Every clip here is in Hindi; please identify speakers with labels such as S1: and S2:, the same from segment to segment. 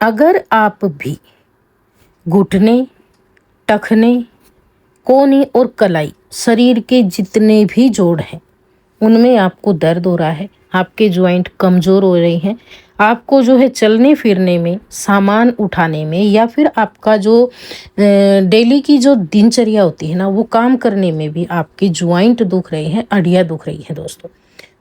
S1: अगर आप भी घुटने, टखने, कोहनी और कलाई, शरीर के जितने भी जोड़ हैं उनमें आपको दर्द हो रहा है, आपके जॉइंट कमज़ोर हो रहे हैं, आपको जो है चलने फिरने में, सामान उठाने में, या फिर आपका जो डेली की जो दिनचर्या होती है ना, वो काम करने में भी आपके जॉइंट दुख रहे हैं, हड्डियाँ दुख रही हैं दोस्तों,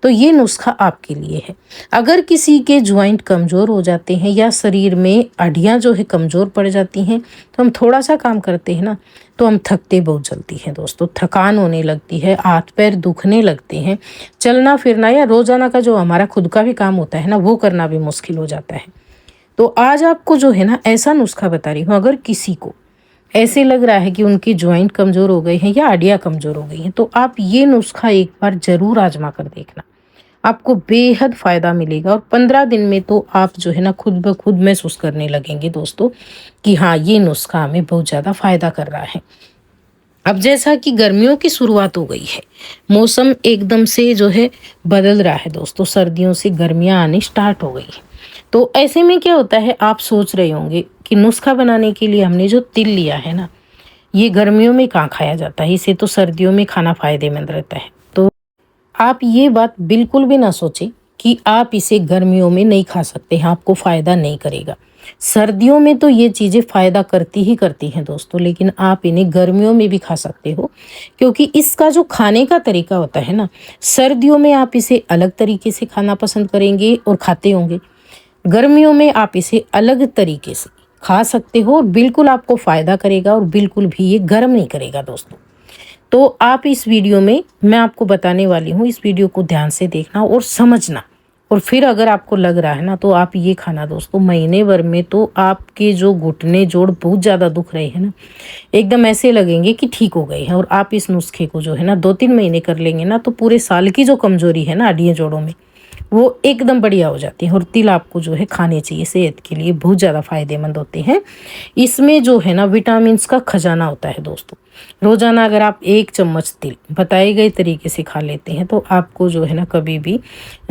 S1: तो ये नुस्खा आपके लिए है। अगर किसी के जॉइंट कमज़ोर हो जाते हैं या शरीर में हड्डियाँ जो है कमज़ोर पड़ जाती हैं, तो हम थोड़ा सा काम करते हैं ना, तो हम थकते बहुत जल्दी हैं दोस्तों, थकान होने लगती है, हाथ पैर दुखने लगते हैं, चलना फिरना या रोज़ाना का जो हमारा खुद का भी काम होता है ना, वो करना भी मुश्किल हो जाता है। तो आज आपको जो है ना ऐसा नुस्खा बता रही हूँ, अगर किसी को ऐसे लग रहा है कि उनकी जॉइंट कमज़ोर हो गई हैं या हड्डियाँ कमज़ोर हो गई हैं, तो आप ये नुस्खा एक बार ज़रूर आजमा कर देखना, आपको बेहद फ़ायदा मिलेगा। और 15 दिन में तो आप जो है ना खुद ब खुद महसूस करने लगेंगे दोस्तों कि हाँ, ये नुस्खा हमें बहुत ज़्यादा फ़ायदा कर रहा है। अब जैसा कि गर्मियों की शुरुआत हो गई है, मौसम एकदम से जो है बदल रहा है दोस्तों, सर्दियों से गर्मियाँ आनी स्टार्ट हो गई है। तो ऐसे में क्या होता है, आप सोच रहे होंगे कि नुस्खा बनाने के लिए हमने जो तिल लिया है ना, ये गर्मियों में कहाँ खाया जाता है, इसे तो सर्दियों में खाना फ़ायदेमंद रहता है। तो आप ये बात बिल्कुल भी ना सोचें कि आप इसे गर्मियों में नहीं खा सकते हैं, आपको फ़ायदा नहीं करेगा। सर्दियों में तो ये चीज़ें फ़ायदा करती ही करती हैं दोस्तों, लेकिन आप इन्हें गर्मियों में भी खा सकते हो, क्योंकि इसका जो खाने का तरीका होता है ना, सर्दियों में आप इसे अलग तरीके से खाना पसंद करेंगे और खाते होंगे। गर्मियों में आप इसे अलग तरीके से खा सकते हो और बिल्कुल आपको फ़ायदा करेगा और बिल्कुल भी ये गर्म नहीं करेगा दोस्तों। तो आप इस वीडियो में मैं आपको बताने वाली हूँ, इस वीडियो को ध्यान से देखना और समझना, और फिर अगर आपको लग रहा है ना, तो आप ये खाना दोस्तों, महीने भर में तो आपके जो घुटने जोड़ बहुत ज़्यादा दुख रहे हैं ना, एकदम ऐसे लगेंगे कि ठीक हो गए हैं। और आप इस नुस्खे को जो है ना 2-3 महीने कर लेंगे ना, तो पूरे साल की जो कमजोरी है ना हड्डियाँ जोड़ों में, वो एकदम बढ़िया हो जाती है। और तिल आपको जो है खाने चाहिए, सेहत के लिए बहुत ज़्यादा फायदेमंद होते हैं। इसमें जो है ना विटामिन्स का खजाना होता है दोस्तों। रोज़ाना अगर आप 1 चम्मच तिल बताए गए तरीके से खा लेते हैं, तो आपको जो है ना कभी भी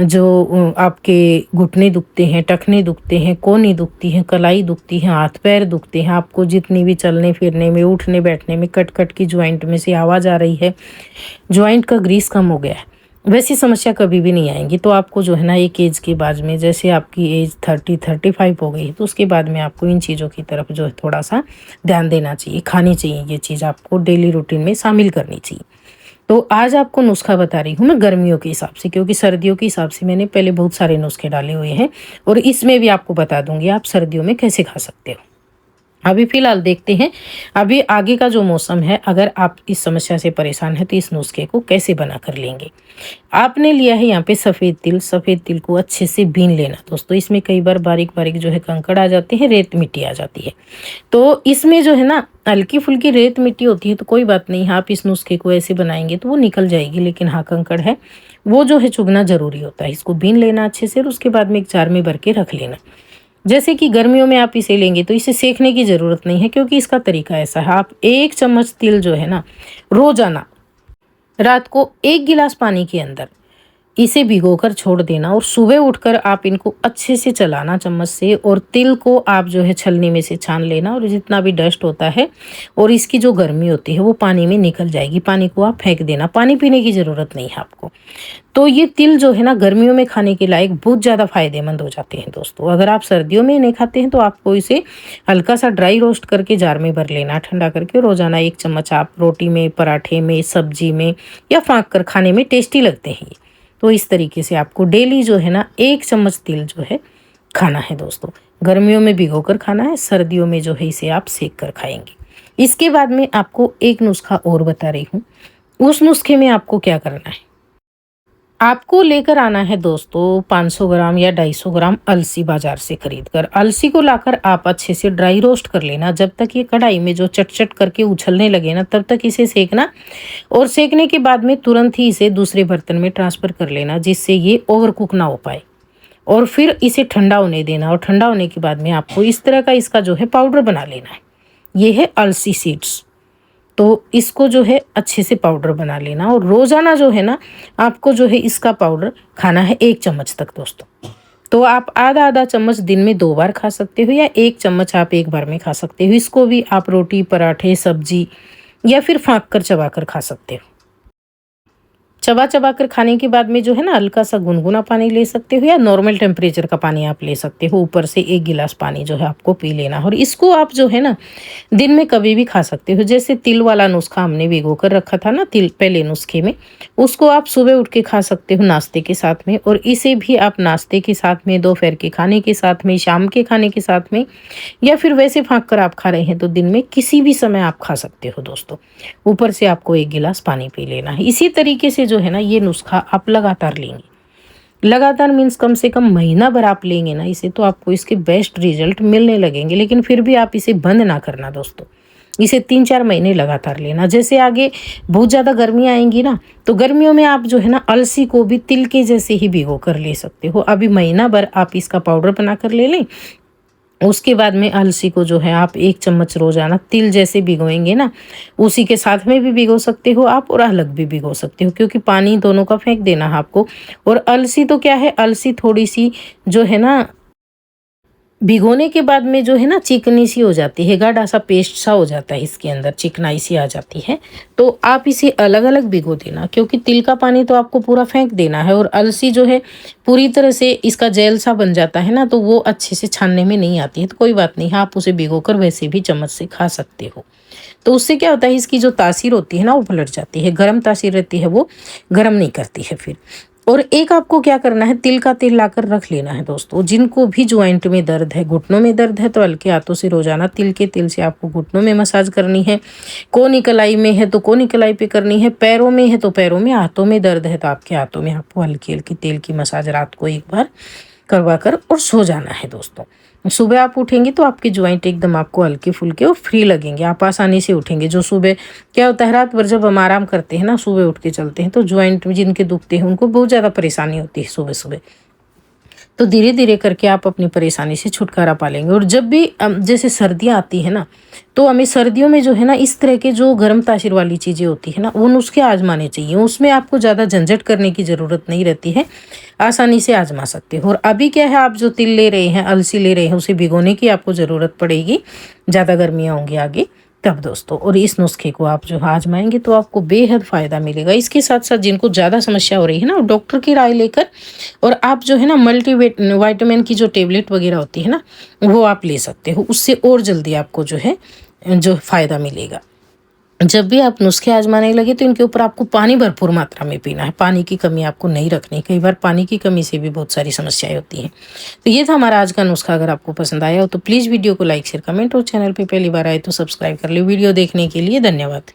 S1: जो आपके घुटने दुखते हैं, टखने दुखते हैं, कोहनी दुखती हैं, कलाई दुखती है, हाथ पैर दुखते हैं, आपको जितनी भी चलने फिरने में, उठने बैठने में कट कट की जॉइंट में से आवाज़ आ रही है, जॉइंट का ग्रीस कम हो गया है, वैसी समस्या कभी भी नहीं आएंगी। तो आपको जो है ना एक एज के बाद में, जैसे आपकी एज 30-35 हो गई है, तो उसके बाद में आपको इन चीज़ों की तरफ जो है थोड़ा सा ध्यान देना चाहिए, खानी चाहिए, ये चीज़ आपको डेली रूटीन में शामिल करनी चाहिए। तो आज आपको नुस्खा बता रही हूँ मैं गर्मियों के हिसाब से, क्योंकि सर्दियों के हिसाब से मैंने पहले बहुत सारे नुस्खे डाले हुए हैं, और इसमें भी आपको बता दूंगी आप सर्दियों में कैसे खा सकते हो। अभी फ़िलहाल देखते हैं, अभी आगे का जो मौसम है, अगर आप इस समस्या से परेशान हैं तो इस नुस्खे को कैसे बना कर लेंगे। आपने लिया है यहाँ पे सफ़ेद तिल, सफ़ेद तिल को अच्छे से बीन लेना दोस्तों। इसमें कई बार बारीक बारीक जो है कंकड़ आ जाते हैं, रेत मिट्टी आ जाती है, तो इसमें जो है ना हल्की फुल्की रेत मिट्टी होती है, तो कोई बात नहीं, आप इस नुस्खे को ऐसे बनाएंगे तो वो निकल जाएगी, लेकिन हाँ कंकड़ है वो जो है चुगना ज़रूरी होता है। इसको बीन लेना अच्छे से और उसके बाद में एक जार में भर के रख लेना। जैसे कि गर्मियों में आप इसे लेंगे तो इसे सेकने की ज़रूरत नहीं है, क्योंकि इसका तरीका ऐसा है, आप 1 चम्मच तिल जो है ना रोज़ाना रात को 1 गिलास पानी के अंदर इसे भिगोकर छोड़ देना, और सुबह उठकर आप इनको अच्छे से चलाना चम्मच से, और तिल को आप जो है छलनी में से छान लेना, और जितना भी डस्ट होता है और इसकी जो गर्मी होती है वो पानी में निकल जाएगी। पानी को आप फेंक देना, पानी पीने की ज़रूरत नहीं है आपको। तो ये तिल जो है ना गर्मियों में खाने के लायक बहुत ज़्यादा फायदेमंद हो जाते हैं दोस्तों। अगर आप सर्दियों में नहीं खाते हैं तो आपको इसे हल्का सा ड्राई रोस्ट करके जार में भर लेना, ठंडा करके रोज़ाना 1 चम्मच आप रोटी में, पराठे में, सब्जी में या फाँक कर खाने में टेस्टी लगते हैं ये। तो इस तरीके से आपको डेली जो है ना 1 चम्मच तिल जो है खाना है दोस्तों। गर्मियों में भिगो कर खाना है, सर्दियों में जो है इसे आप सेक कर खाएंगे। इसके बाद में आपको एक नुस्खा और बता रही हूँ। उस नुस्खे में आपको क्या करना है, आपको लेकर आना है दोस्तों 500 ग्राम या 250 ग्राम अलसी बाजार से खरीद कर। अलसी को लाकर आप अच्छे से ड्राई रोस्ट कर लेना, जब तक ये कढ़ाई में जो चट-चट करके उछलने लगे ना, तब तक इसे सेकना, और सेकने के बाद में तुरंत ही इसे दूसरे बर्तन में ट्रांसफ़र कर लेना, जिससे ये ओवर कुक ना हो पाए। और फिर इसे ठंडा होने देना, और ठंडा होने के बाद में आपको इस तरह का इसका जो है पाउडर बना लेना है। ये है अलसी सीड्स, तो इसको जो है अच्छे से पाउडर बना लेना, और रोज़ाना जो है ना आपको जो है इसका पाउडर खाना है 1 चम्मच तक दोस्तों। तो आप आधा आधा चम्मच दिन में 2 बार खा सकते हो, या 1 चम्मच आप एक बार में खा सकते हो। इसको भी आप रोटी, पराठे, सब्जी या फिर फाँक कर चबा कर खा सकते हो। चबा चबा कर खाने के बाद में जो है ना, हल्का सा गुनगुना पानी ले सकते हो, या नॉर्मल टेम्परेचर का पानी आप ले सकते हो। ऊपर से 1 गिलास पानी जो है आपको पी लेना है, और इसको आप जो है ना दिन में कभी भी खा सकते हो। जैसे तिल वाला नुस्खा हमने भिगो कर रखा था ना, तिल पहले नुस्खे में, उसको आप सुबह उठ के खा सकते हो नाश्ते के साथ में, और इसे भी आप नाश्ते के साथ में, दोपहर के खाने के साथ में, शाम के खाने के साथ में, या फिर वैसे फाँक कर आप खा रहे हैं तो दिन में किसी भी समय आप खा सकते हो दोस्तों। ऊपर से आपको 1 गिलास पानी पी लेना है। इसी तरीके से जो है ना, ये नुस्खा आप लगातार लेंगे। लगातार मीन्स कम से कम महीना भर आप लेंगे ना इसे, तो आपको इसके बेस्ट रिजल्ट मिलने लगेंगे। लेकिन फिर भी आप इसे बंद ना करना दोस्तों, इसे 3-4 महीने लगातार लेना। जैसे आगे बहुत ज़्यादा गर्मियाँ आएंगी ना, तो गर्मियों में आप जो है ना अलसी को भी तिल के जैसे ही भिगो कर ले सकते हो। अभी महीना भर आप इसका पाउडर बना कर ले लें। उसके बाद में अलसी को जो है आप 1 चम्मच रोजाना तिल जैसे भिगोएंगे ना, उसी के साथ में भी भिगो सकते हो आप, और अलग भी भिगो सकते हो, क्योंकि पानी दोनों का फेंक देना है आपको। और अलसी तो क्या है, अलसी थोड़ी सी जो है ना भिगोने के बाद में जो है ना चिकनी सी हो जाती है, गाढ़ा सा पेस्ट सा हो जाता है, इसके अंदर चिकनाई सी आ जाती है। तो आप इसे अलग अलग भिगो देना, क्योंकि तिल का पानी तो आपको पूरा फेंक देना है, और अलसी जो है पूरी तरह से इसका जेल सा बन जाता है ना, तो वो अच्छे से छानने में नहीं आती है। तो कोई बात नहीं है, आप उसे भिगो कर वैसे भी चम्मच से खा सकते हो। तो उससे क्या होता है, इसकी जो तासीर होती है ना वो पलट जाती है, गर्म तासीर रहती है वो गर्म नहीं करती है फिर। और एक आपको क्या करना है, तिल का तेल लाकर रख लेना है दोस्तों। जिनको भी ज्वाइंट में दर्द है, घुटनों में दर्द है, तो हल्के हाथों से रोजाना तिल के तेल से आपको घुटनों में मसाज करनी है। कोनी कलाई में है तो कोनी कलाई पे करनी है, पैरों में है तो पैरों में, हाथों में दर्द है तो आपके हाथों में आपको हल्की हल्की तेल की मसाज रात को एक बार करवा कर और सो जाना है दोस्तों। सुबह आप उठेंगे तो आपके ज्वाइंट एकदम आपको हल्के फुल्के और फ्री लगेंगे, आप आसानी से उठेंगे। जो सुबह क्या होता है, रात भर जब हम आराम करते हैं ना, सुबह उठ के चलते हैं, तो ज्वाइंट जिनके दुखते हैं उनको बहुत ज़्यादा परेशानी होती है सुबह सुबह। तो धीरे धीरे करके आप अपनी परेशानी से छुटकारा पा लेंगे। और जब भी जैसे सर्दियाँ आती है ना, तो हमें सर्दियों में जो है ना इस तरह के जो गर्म तासीर वाली चीज़ें होती है ना, वो नुस्खे आजमाने चाहिए। उसमें आपको ज़्यादा झंझट करने की ज़रूरत नहीं रहती है, आसानी से आजमा सकते हो। और अभी क्या है, आप जो तिल ले रहे हैं, अलसी ले रहे हैं, उसे भिगोने की आपको ज़रूरत पड़ेगी, ज़्यादा गर्मियाँ होंगी आगे तब दोस्तों। और इस नुस्खे को आप जो आजमाएंगे तो आपको बेहद फ़ायदा मिलेगा। इसके साथ साथ जिनको ज़्यादा समस्या हो रही है ना, डॉक्टर की राय लेकर, और आप जो है ना वाइटामिन की जो टेबलेट वगैरह होती है ना, वो आप ले सकते हो। उससे और जल्दी आपको जो है जो फ़ायदा मिलेगा। जब भी आप नुस्खे आजमाने लगे तो इनके ऊपर आपको पानी भरपूर मात्रा में पीना है, पानी की कमी आपको नहीं रखनी। कई बार पानी की कमी से भी बहुत सारी समस्याएं होती हैं। तो ये था हमारा आज का नुस्खा। अगर आपको पसंद आया हो तो प्लीज़ वीडियो को लाइक शेयर कमेंट, और चैनल पे पहली बार आए तो सब्सक्राइब कर ले। वीडियो देखने के लिए धन्यवाद।